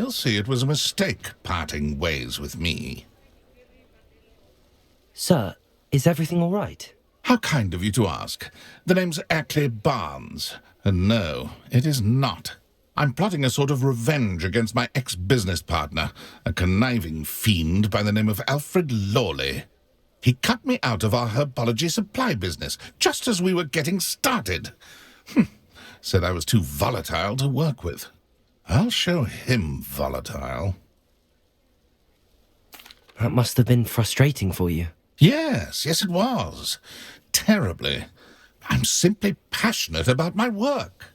He'll see it was a mistake parting ways with me. Sir, is everything all right? How kind of you to ask. The name's Ackley Barnes. And no, it is not. I'm plotting a sort of revenge against my ex-business partner, a conniving fiend by the name of Alfred Lawley. He cut me out of our herbology supply business, just as we were getting started. Said I was too volatile to work with. I'll show him volatile. That must have been frustrating for you. Yes, it was. Terribly. I'm simply passionate about my work.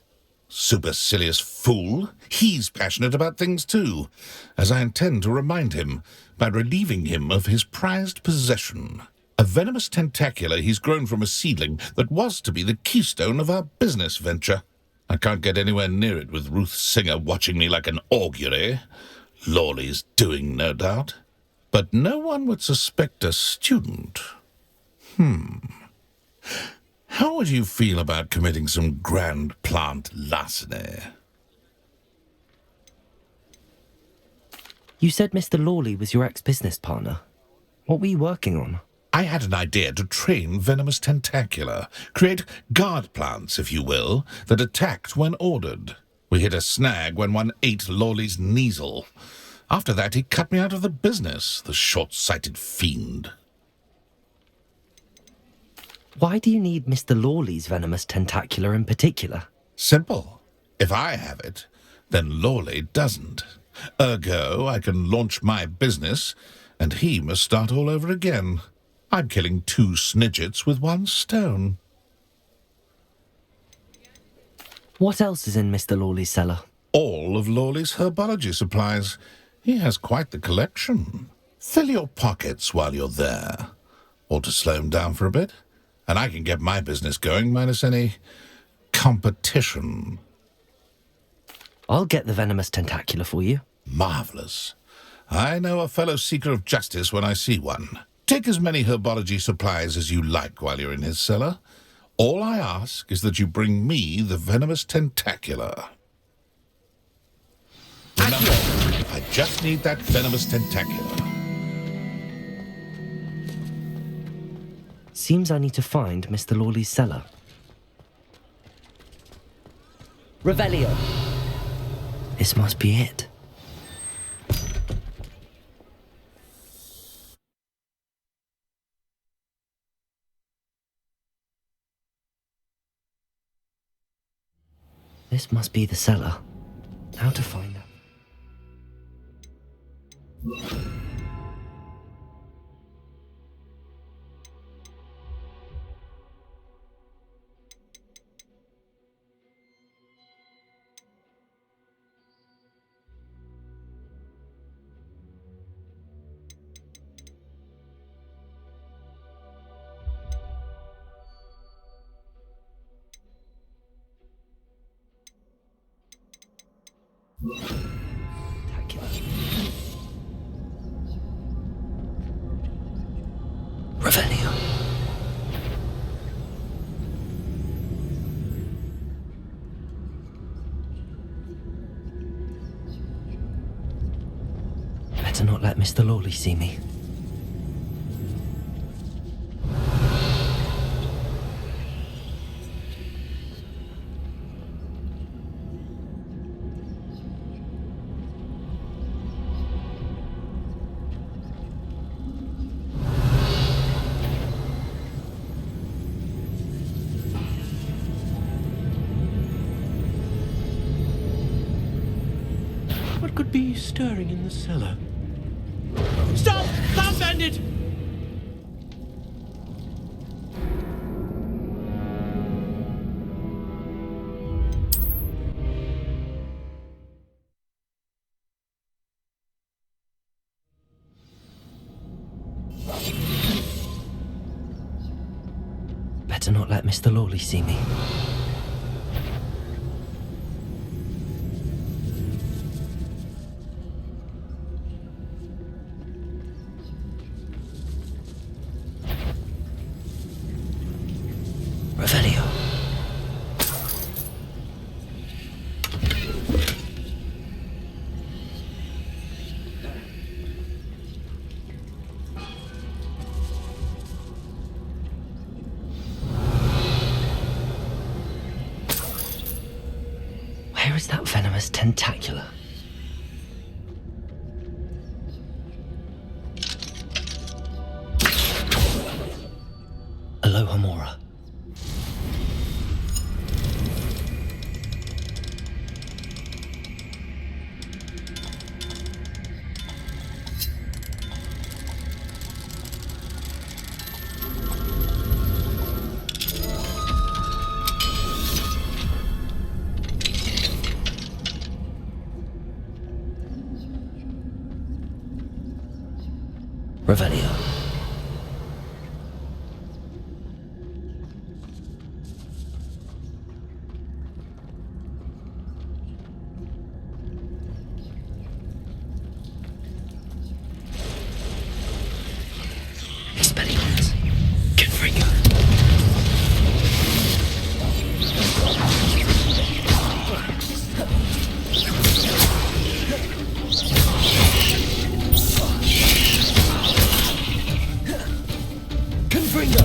Supercilious fool. He's passionate about things too, as I intend to remind him by relieving him of his prized possession. A venomous tentacula he's grown from a seedling that was to be the keystone of our business venture. I can't get anywhere near it with Ruth Singer watching me like an augury. Lawley's doing, no doubt. But no one would suspect a student. How would you feel about committing some grand plant larceny? You said Mr. Lawley was your ex-business partner. What were you working on? I had an idea to train venomous tentacula, create guard plants, if you will, that attacked when ordered. We hit a snag when one ate Lawley's Kneasel. After that, he cut me out of the business, the short-sighted fiend. Why do you need Mr. Lawley's venomous tentacula in particular? Simple. If I have it, then Lawley doesn't. Ergo, I can launch my business, and he must start all over again. I'm killing 2 snidgets with 1 stone. What else is in Mr. Lawley's cellar? All of Lawley's herbology supplies. He has quite the collection. Fill your pockets while you're there. Or to slow him down for a bit, and I can get my business going minus any competition. I'll get the venomous tentacula for you. Marvelous. I know a fellow seeker of justice when I see one. Take as many herbology supplies as you like while you're in his cellar. All I ask is that you bring me the venomous tentacula. Remember, I just need that venomous tentacula. Seems I need to find Mr. Lawley's cellar. Revelio. This must be it. This must be the cellar. How to find that? Revelio. Better not let Mr. Lawley see me. What could be stirring in the cellar? Stop! Stop, bandit! Better not let Mr. Lawley see me. Revelio. Where is that venomous tentacula? Alohomora. Revelio. Expelliarmus. Confringo. Confringo.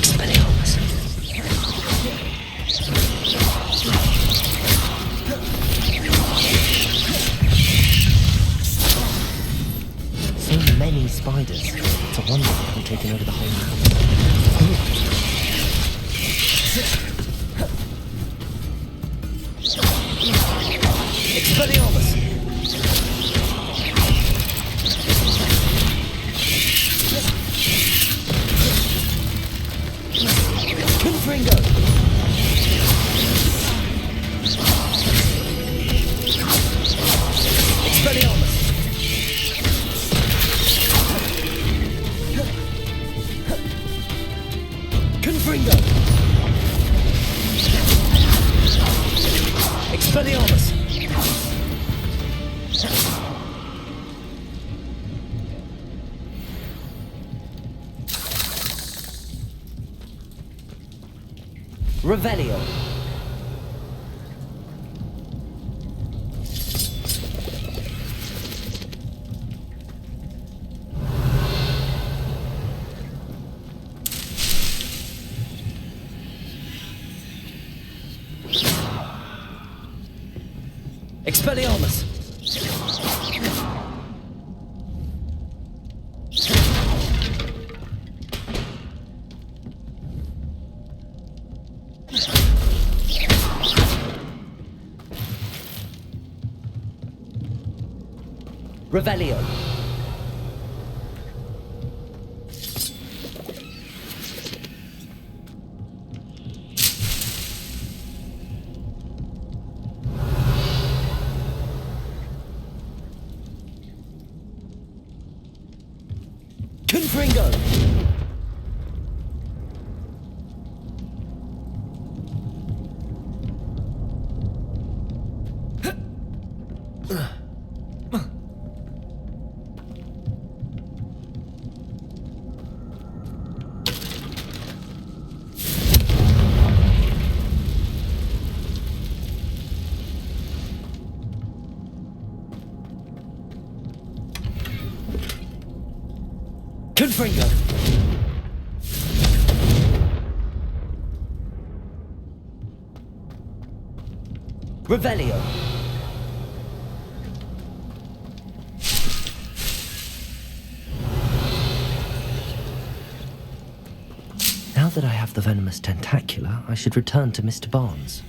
Expelliarmus. So many spiders. It's a wonder they haven't taken over the whole house. Expelliarmus. Confringo. Expelliarmus. Confringo. Expelliarmus. Revelio. Expelliarmus. Revelio. Confringo. Confringo. Revelio. Now that I have the venomous tentacula, I should return to Mr. Barnes.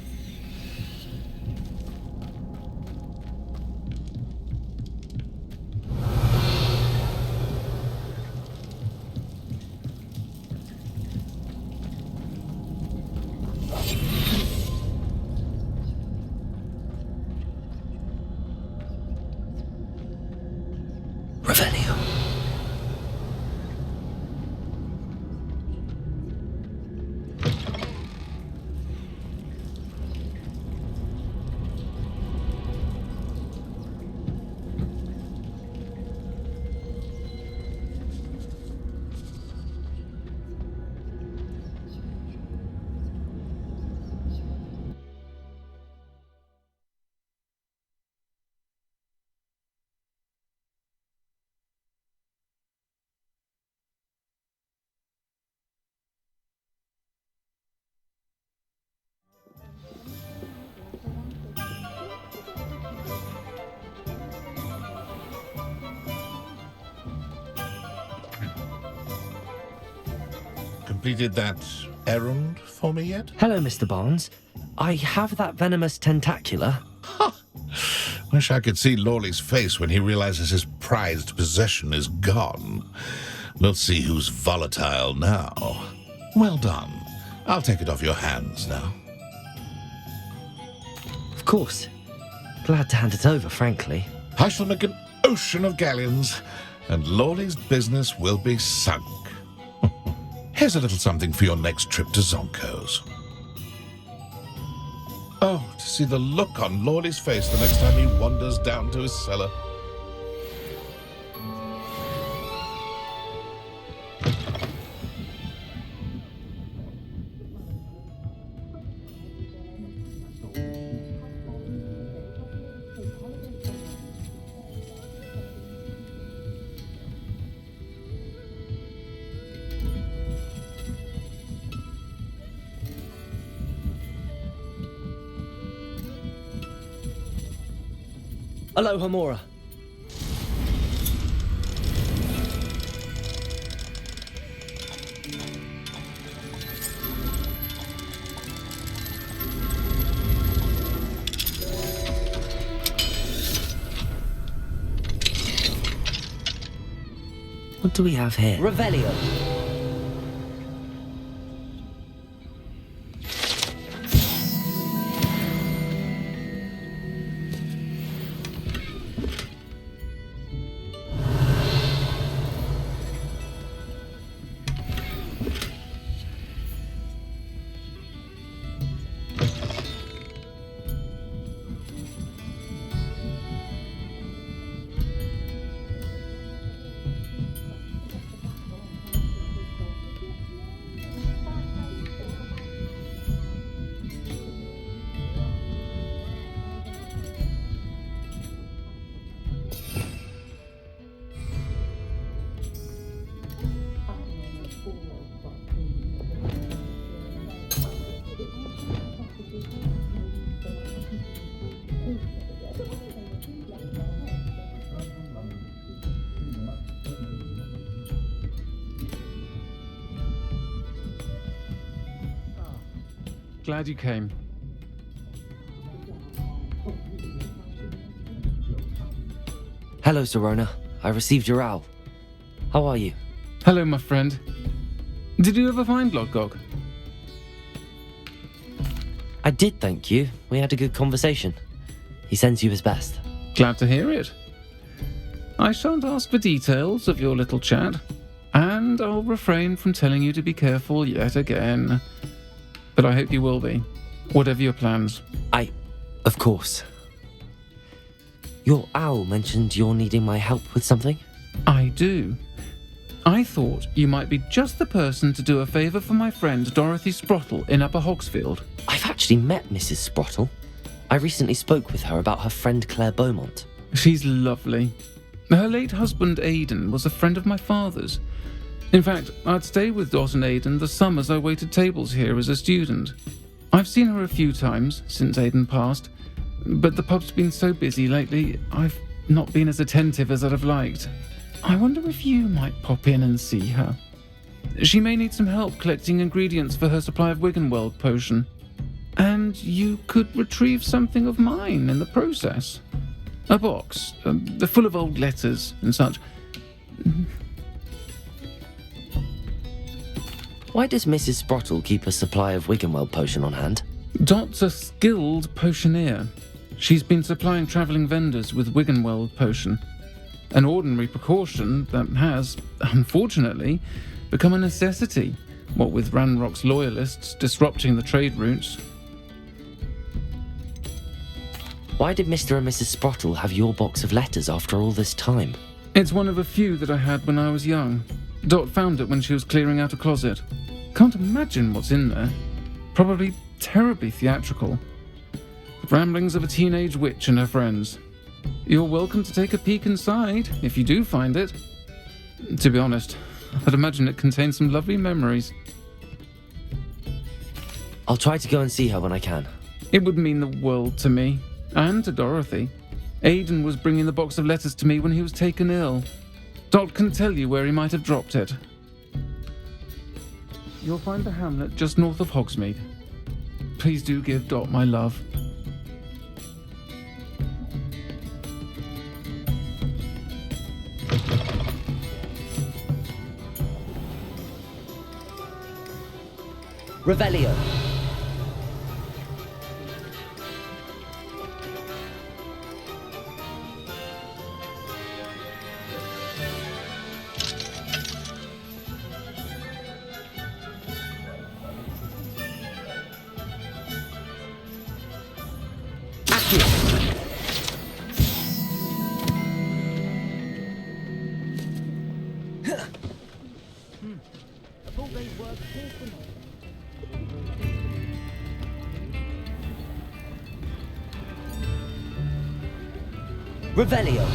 Revelio. completed that errand for me yet? Hello, Mr. Barnes. I have that venomous tentacula. Wish I could see Lawley's face when he realizes his prized possession is gone. We'll see who's volatile now. Well done. I'll take it off your hands now. Of course. Glad to hand it over, frankly. I shall make an ocean of galleons, and Lawley's business will be sunk. Here's a little something for your next trip to Zonko's. Oh, to see the look on Lawley's face the next time he wanders down to his cellar. Aloha, Mora. What do we have here? Revelio. Glad you came. Hello, Serona. I received your owl. How are you? Hello, my friend. Did you ever find Lodgok? I did, thank you. We had a good conversation. He sends you his best. Glad to hear it. I shan't ask for details of your little chat, and I'll refrain from telling you to be careful yet again. But I hope you will be, whatever your plans. Of course. Your owl mentioned you're needing my help with something? I do. I thought you might be just the person to do a favour for my friend Dorothy Sprottle in Upper Hogsfield. I've actually met Mrs. Sprottle. I recently spoke with her about her friend Claire Beaumont. She's lovely. Her late husband Aidan was a friend of my father's. In fact, I'd stay with Dot and Aidan the summers I waited tables here as a student. I've seen her a few times since Aidan passed, but the pub's been so busy lately, I've not been as attentive as I'd have liked. I wonder if you might pop in and see her. She may need some help collecting ingredients for her supply of Wiggenweld potion. And you could retrieve something of mine in the process. A box, full of old letters and such. Why does Mrs. Sprottle keep a supply of Wiggenweld potion on hand? Dot's a skilled potioneer. She's been supplying travelling vendors with Wiggenweld potion. An ordinary precaution that has, unfortunately, become a necessity, what with Ranrock's loyalists disrupting the trade routes. Why did Mr. and Mrs. Sprottle have your box of letters after all this time? It's one of a few that I had when I was young. Dot found it when she was clearing out a closet. Can't imagine what's in there. Probably terribly theatrical. The ramblings of a teenage witch and her friends. You're welcome to take a peek inside, if you do find it. To be honest, I'd imagine it contains some lovely memories. I'll try to go and see her when I can. It would mean the world to me, and to Dorothy. Aidan was bringing the box of letters to me when he was taken ill. Dot can tell you where he might have dropped it. you'll find the hamlet just north of Hogsmeade. Please do give Dot my love. Revelio. Revelio.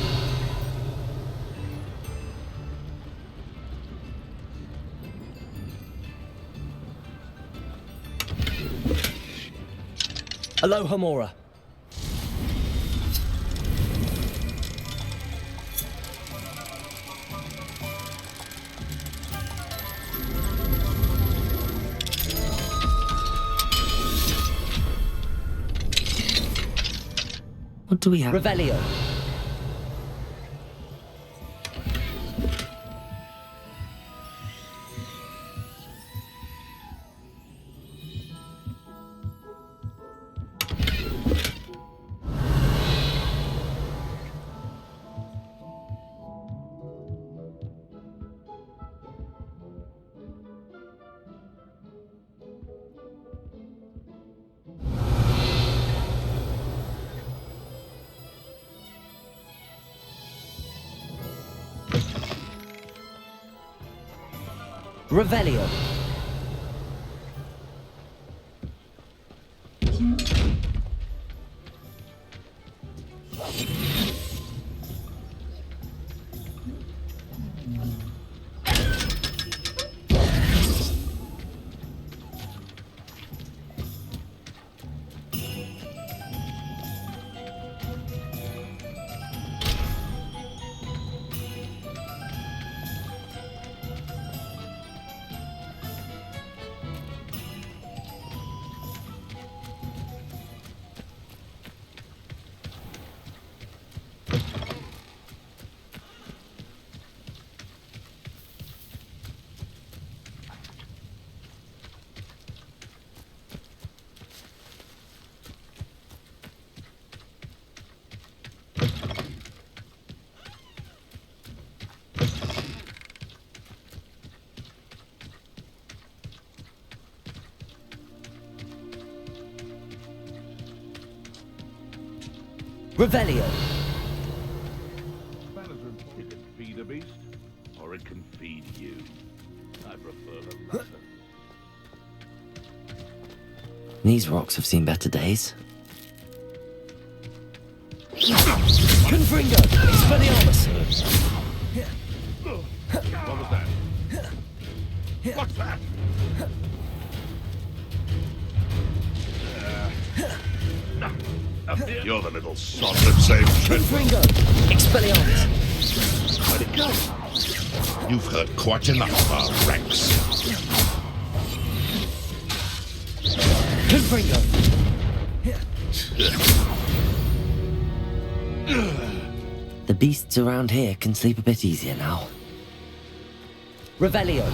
Aloha Mora. What do we have? Revelio. Revelio. Revelio. It can feed a beast, or it can feed you. I prefer the latter. These rocks have seen better days. Confringo. Expelliarmus. What was that? What's that? You're the little sod that saved Trenton. Confringo. Expelliarmus. Where'd it go? You've heard quite enough of our Rex. Confringo. The beasts around here can sleep a bit easier now. Revelio.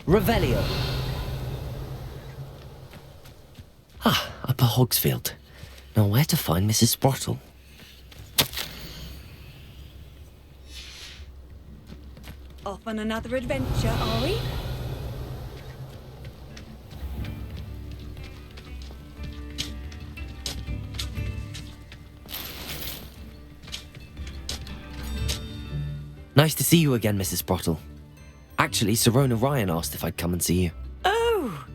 Revelio. Ah, Upper Hogsfield. Now where to find Mrs. Sprottle? Off on another adventure, are we? Nice to see you again, Mrs. Sprottle. Actually, Sirona Ryan asked if I'd come and see you. Oh,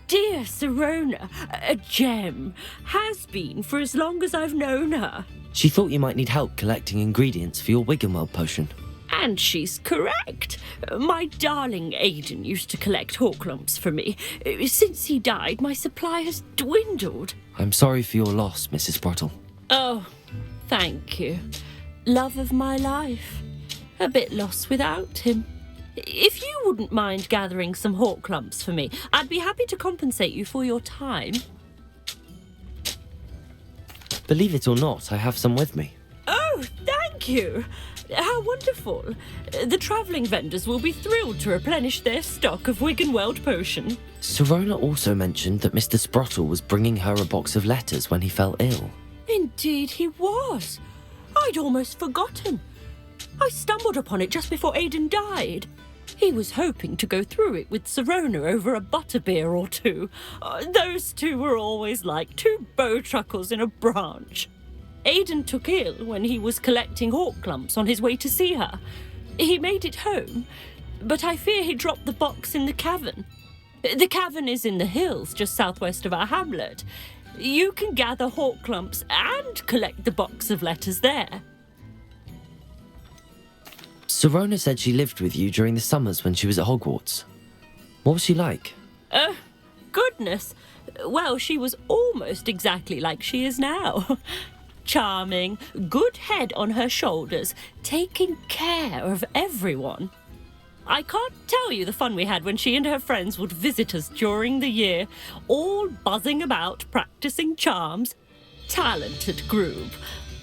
dear Sirona, a gem. Has been for as long as I've known her. She thought you might need help collecting ingredients for your Wiggenweld potion. And she's correct. My darling Aidan used to collect Horklumps for me. Since he died, my supply has dwindled. I'm sorry for your loss, Mrs. Sprottle. Oh, thank you. Love of my life. A bit lost without him. If you wouldn't mind gathering some Horklumps for me, I'd be happy to compensate you for your time. Believe it or not, I have some with me. Oh, thank you. How wonderful. The travelling vendors will be thrilled to replenish their stock of Wiggenweld potion. Sirona also mentioned that Mr. Sprottle was bringing her a box of letters when he fell ill. Indeed he was. I'd almost forgotten. I stumbled upon it just before Aidan died. He was hoping to go through it with Sirona over a butterbeer or two. Those two were always like two bowtruckles in a branch. Aidan took ill when he was collecting Horklumps on his way to see her. He made it home, but I fear he dropped the box in the cavern. The cavern is in the hills just southwest of our hamlet. You can gather Horklumps and collect the box of letters there. Sirona said she lived with you during the summers when she was at Hogwarts. What was she like? Goodness. Well, she was almost exactly like she is now. Charming, good head on her shoulders, taking care of everyone. I can't tell you the fun we had when she and her friends would visit us during the year, all buzzing about, practicing charms. Talented group.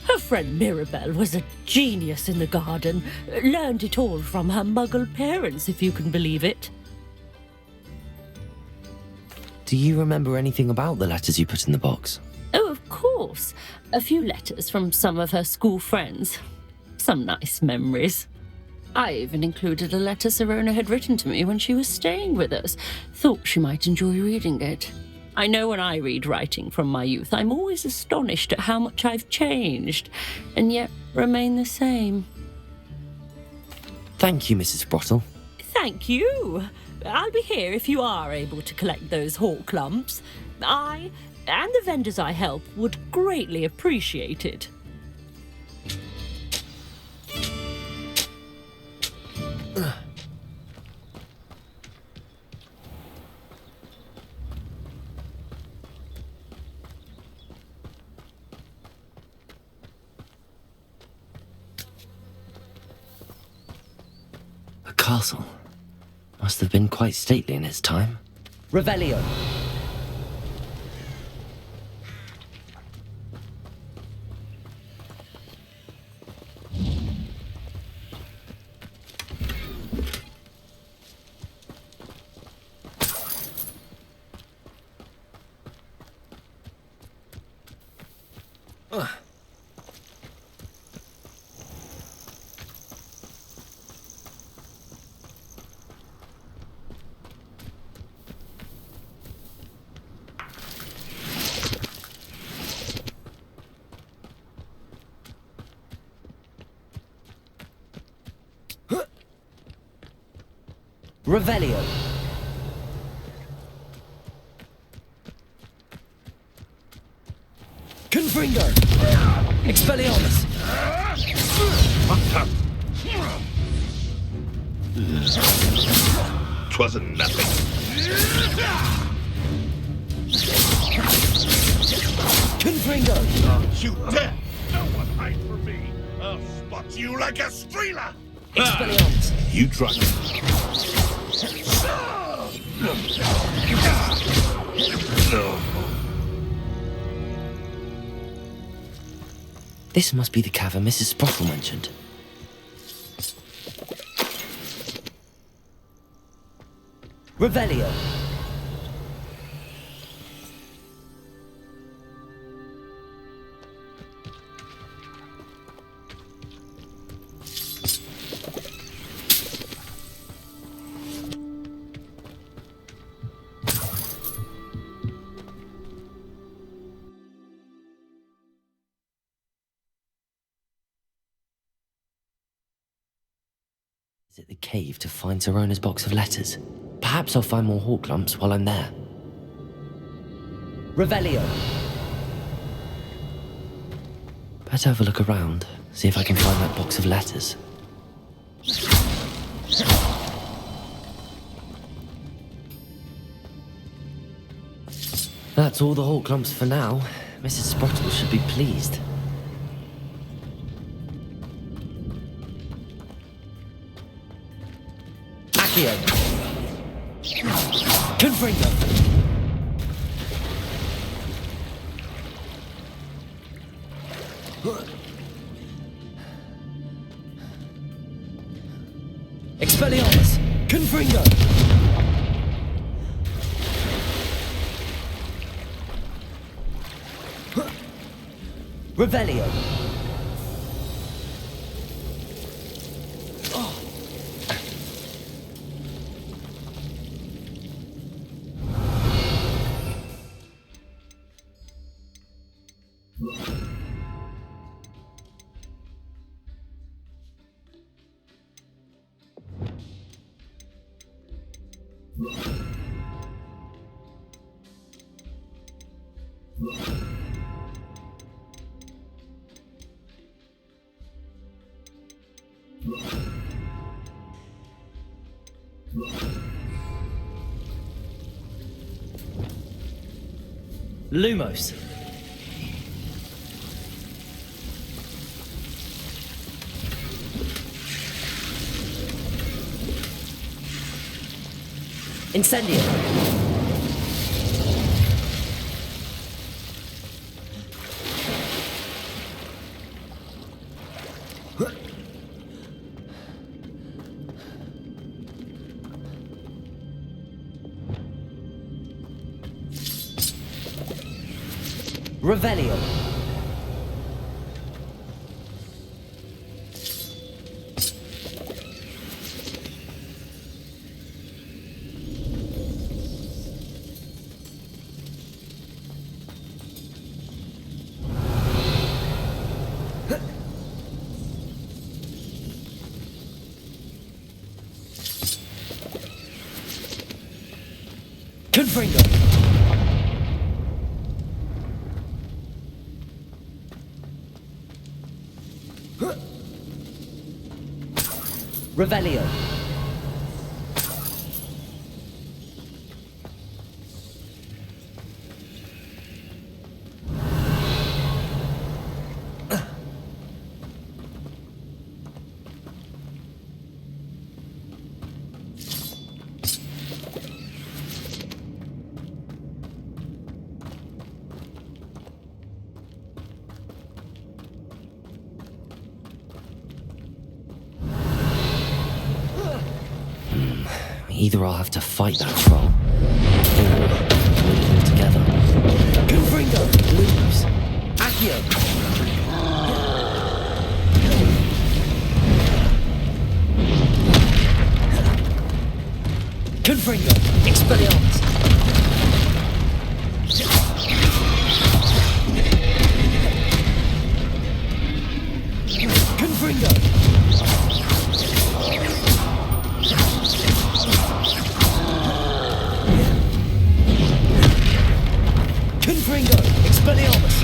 Her friend Mirabelle was a genius in the garden. Learned it all from her muggle parents, if you can believe it. Do you remember anything about the letters you put in the box? Oh, of course. A few letters from some of her school friends. Some nice memories. I even included a letter Sirona had written to me when she was staying with us. Thought she might enjoy reading it. I know when I read writing from my youth, I'm always astonished at how much I've changed, and yet remain the same. Thank you, Mrs. Sprottle. Thank you. I'll be here if you are able to collect those Horklumps. I and the vendors I help would greatly appreciate it. A castle. Must have been quite stately in its time. Revelio! Revelio! Confringo! Expelliarmus! Twasn't nothing. Confringo! Don't you dare! No one hide from me! I'll spot you like a streeler! Expelliarmus! You try. This must be the cavern Mrs. Sprottle mentioned. Revelio! Visit the cave to find Serona's box of letters. Perhaps I'll find more hawk lumps while I'm there. Revelio. Better have a look around, see if I can find that box of letters. That's all the hawk lumps for now. Mrs. Sprottle should be pleased. Accio. Confringo. Expelliarmus! Confringo! Revelio! Lumos. Incendio. Revelio. Confringo. Revelio. Either I'll have to fight that troll, or win them together. Confringo! Lose! Accio! Confringo! Expelliarmus! Confringo! Confringo! Expelliarmus!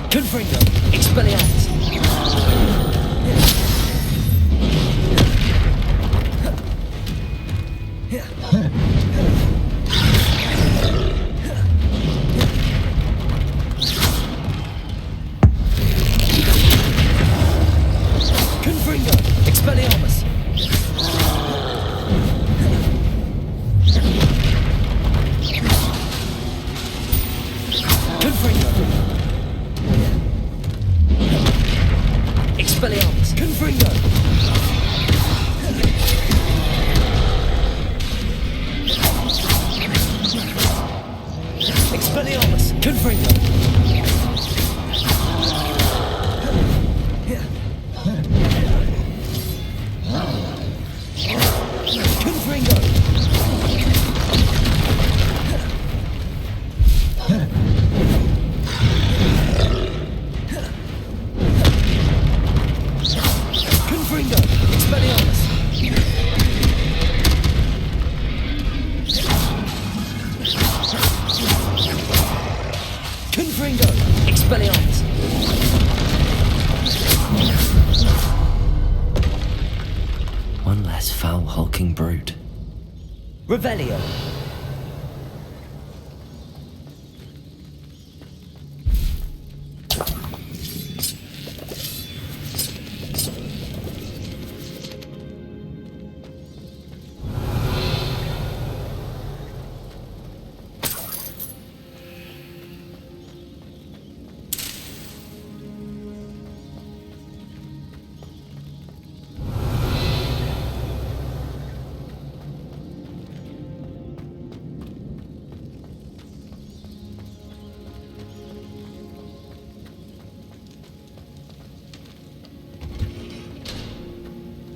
Confringo! Expelliarmus! Confringo! Expelliarmus! Confringo! Expelliarmus! Confringo! Expelliarmus! Confringo! Confringo! Expelliarmus! One less foul, hulking brute. Revelio!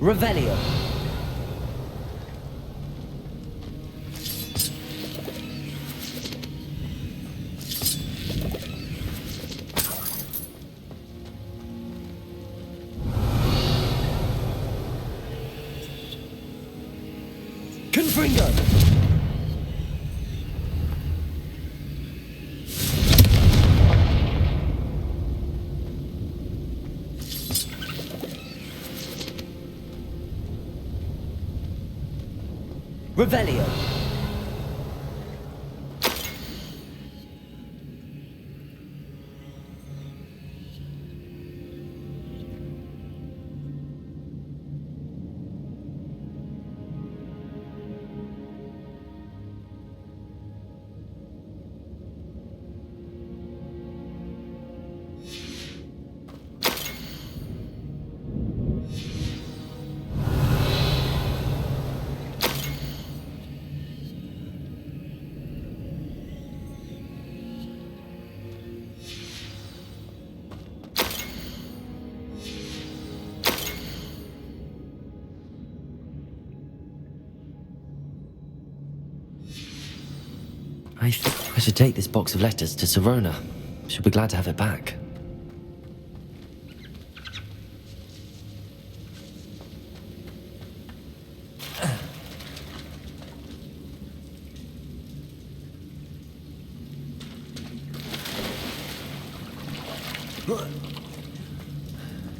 Revelio. Confringo. Revelio. I think I should take this box of letters to Sirona. She'll be glad to have it back.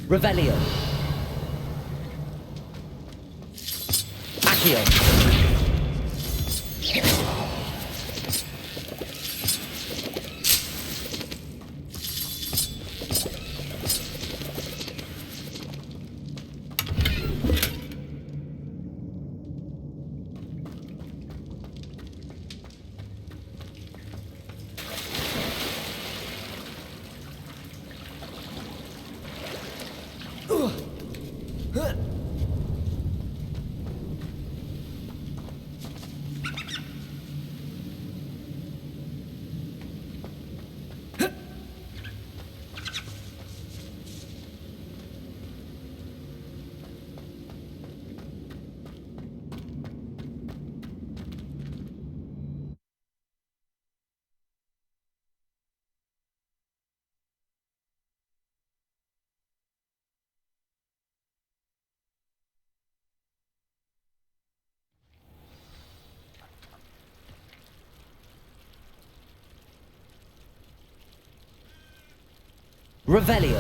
Revelio. Accio. Revelio.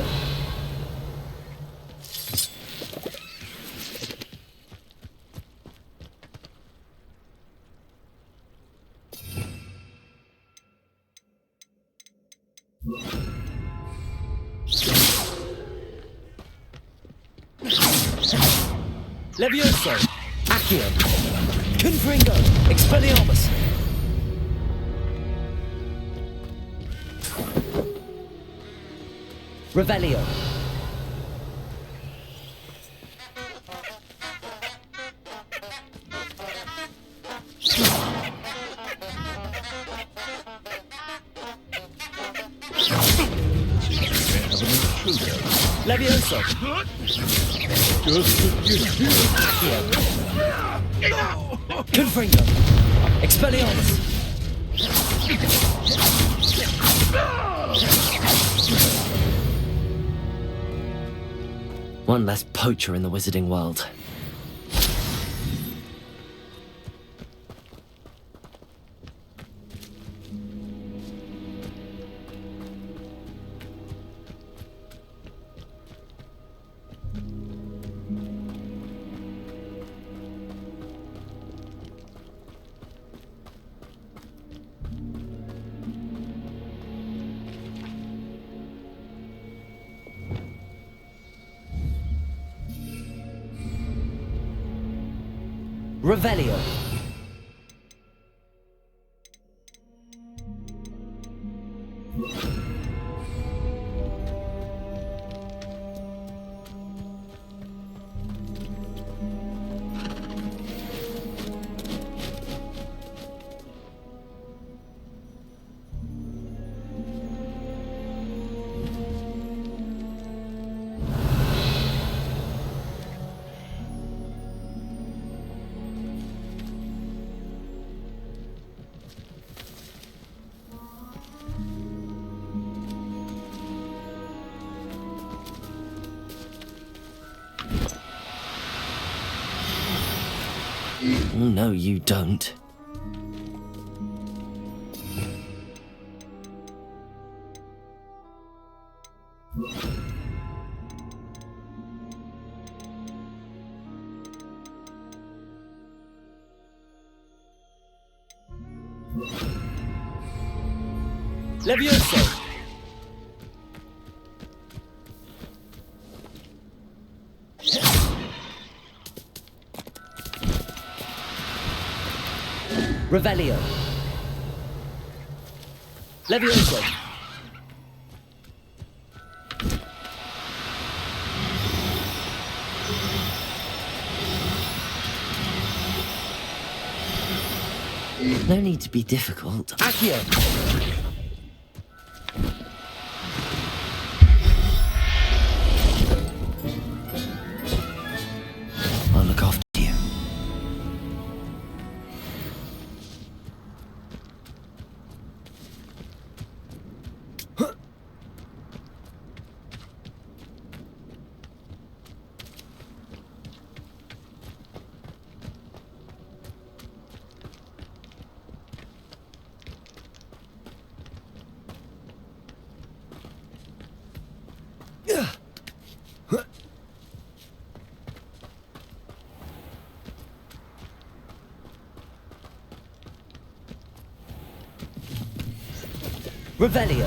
Levioso. Accio. Confringo. Expelliarmus. Revelio. Levioso. Accio. Confringo. Expelliarmus. One less poacher in the wizarding world. Revelio. No, you don't. Levioso! Revelio. Levioso. No need to be difficult. Accio. I'll look after you. Revelio.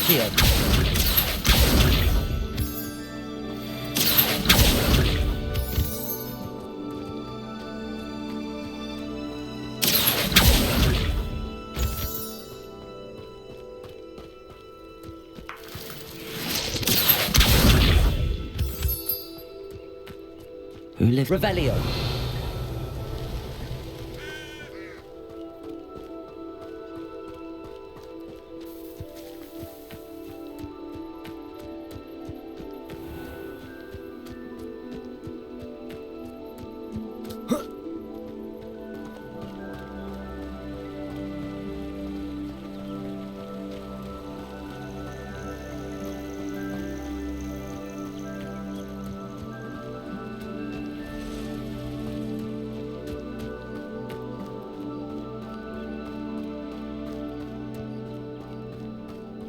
Accio. Who lives? Revelio.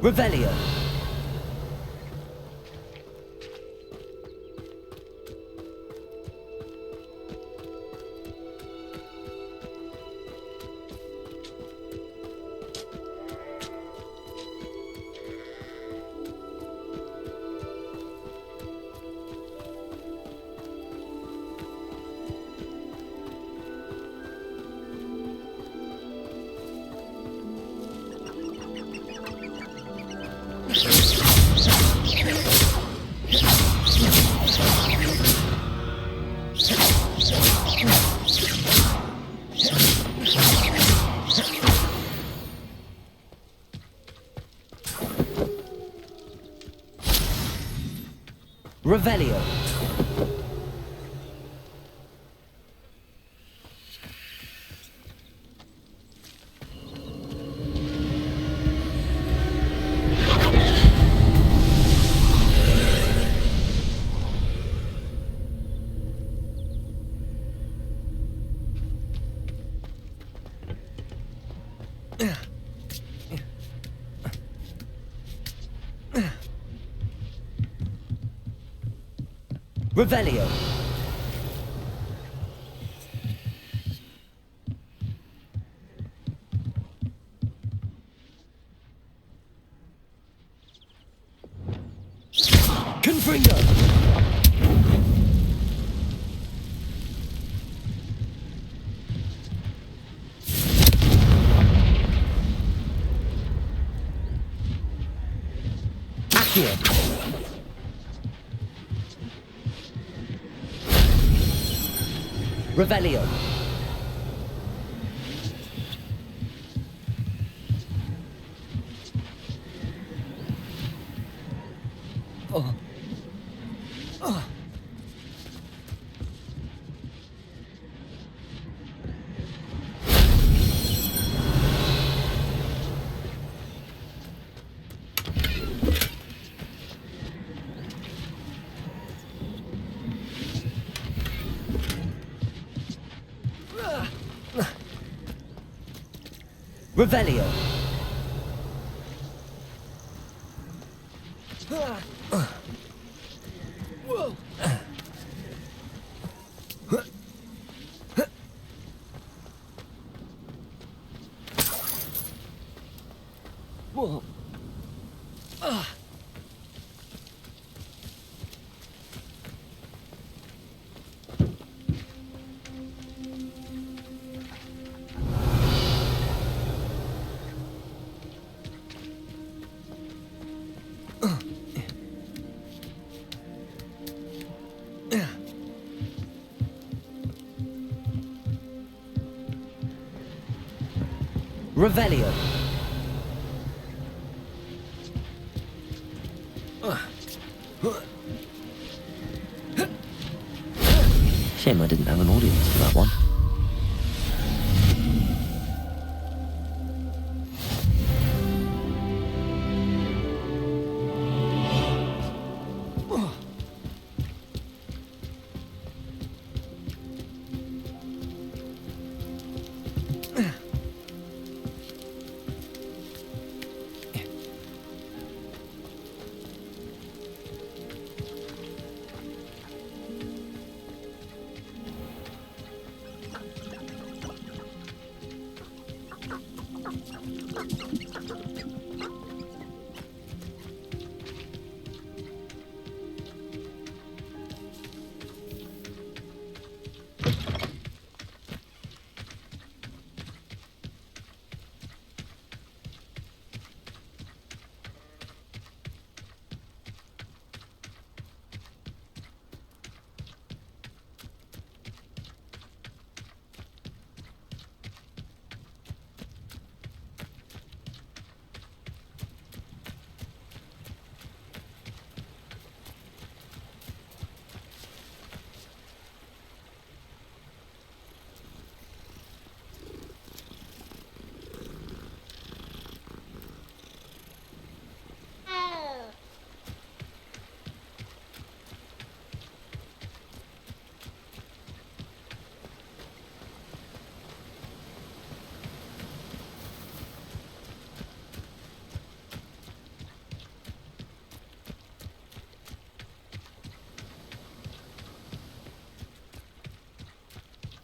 Revelio. Revelio. Revelio. Confringo. Accio. Revelio. Revelio. Whoa. Revelio. Shame I didn't have an audience for that one.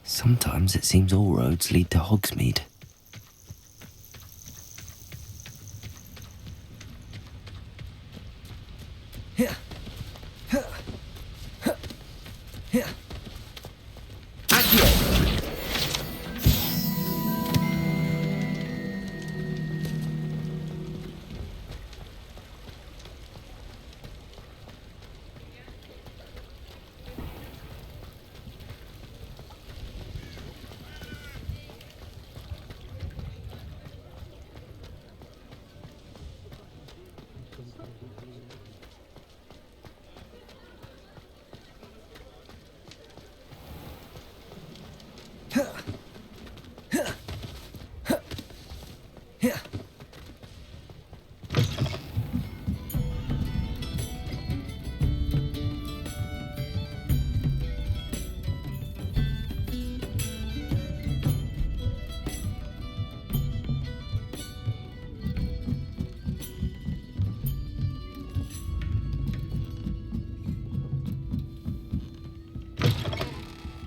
Sometimes it seems all roads lead to Hogsmeade.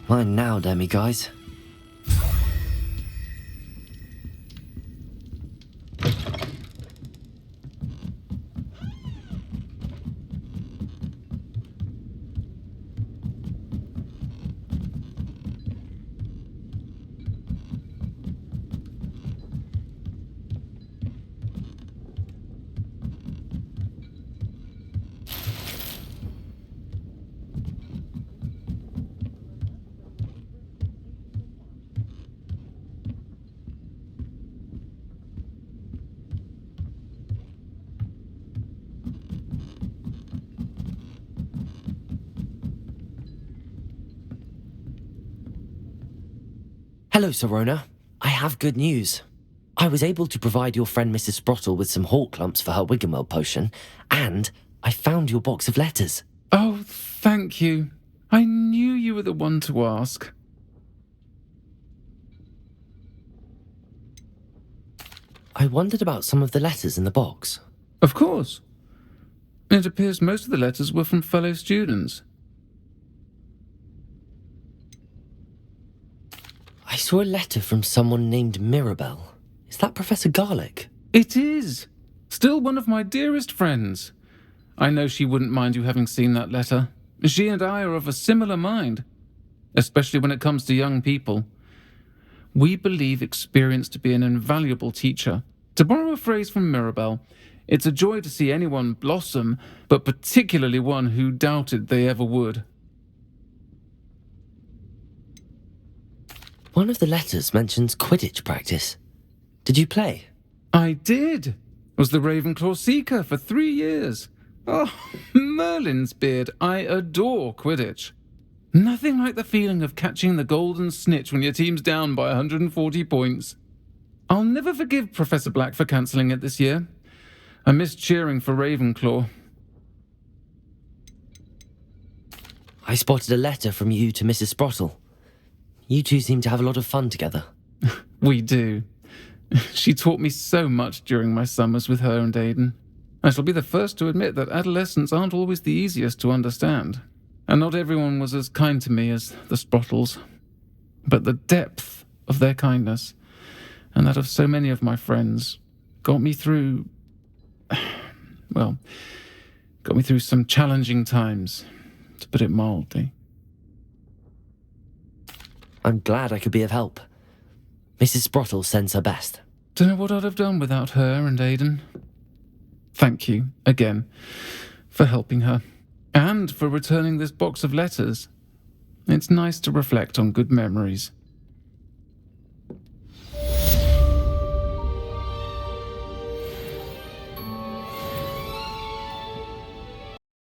Mine now, Demi guys. Hello, Sorona. I have good news. I was able to provide your friend Mrs. Sprottle with some hawk clumps for her Wiggenweld potion, and I found your box of letters. Oh, thank you. I knew you were the one to ask. I wondered about some of the letters in the box. Of course. It appears most of the letters were from fellow students. I saw a letter from someone named Mirabelle. Is that Professor Garlick? It is. Still one of my dearest friends. I know she wouldn't mind you having seen that letter. She and I are of a similar mind, especially when it comes to young people. We believe experience to be an invaluable teacher. To borrow a phrase from Mirabelle, it's a joy to see anyone blossom, but particularly one who doubted they ever would. One of the letters mentions Quidditch practice. Did you play? I did. Was the Ravenclaw Seeker for 3 years. Oh, Merlin's beard, I adore Quidditch. Nothing like the feeling of catching the golden snitch when your team's down by 140 points. I'll never forgive Professor Black for cancelling it this year. I missed cheering for Ravenclaw. I spotted a letter from you to Mrs. Sprottle. You two seem to have a lot of fun together. We do. She taught me so much during my summers with her and Aiden. I shall be the first to admit that adolescents aren't always the easiest to understand. And not everyone was as kind to me as the Sprottles. But the depth of their kindness, and that of so many of my friends, got me through... well, got me through some challenging times, to put it mildly. I'm glad I could be of help. Mrs. Sprottle sends her best. Don't know what I'd have done without her and Aiden. Thank you, again, for helping her, and for returning this box of letters. It's nice to reflect on good memories.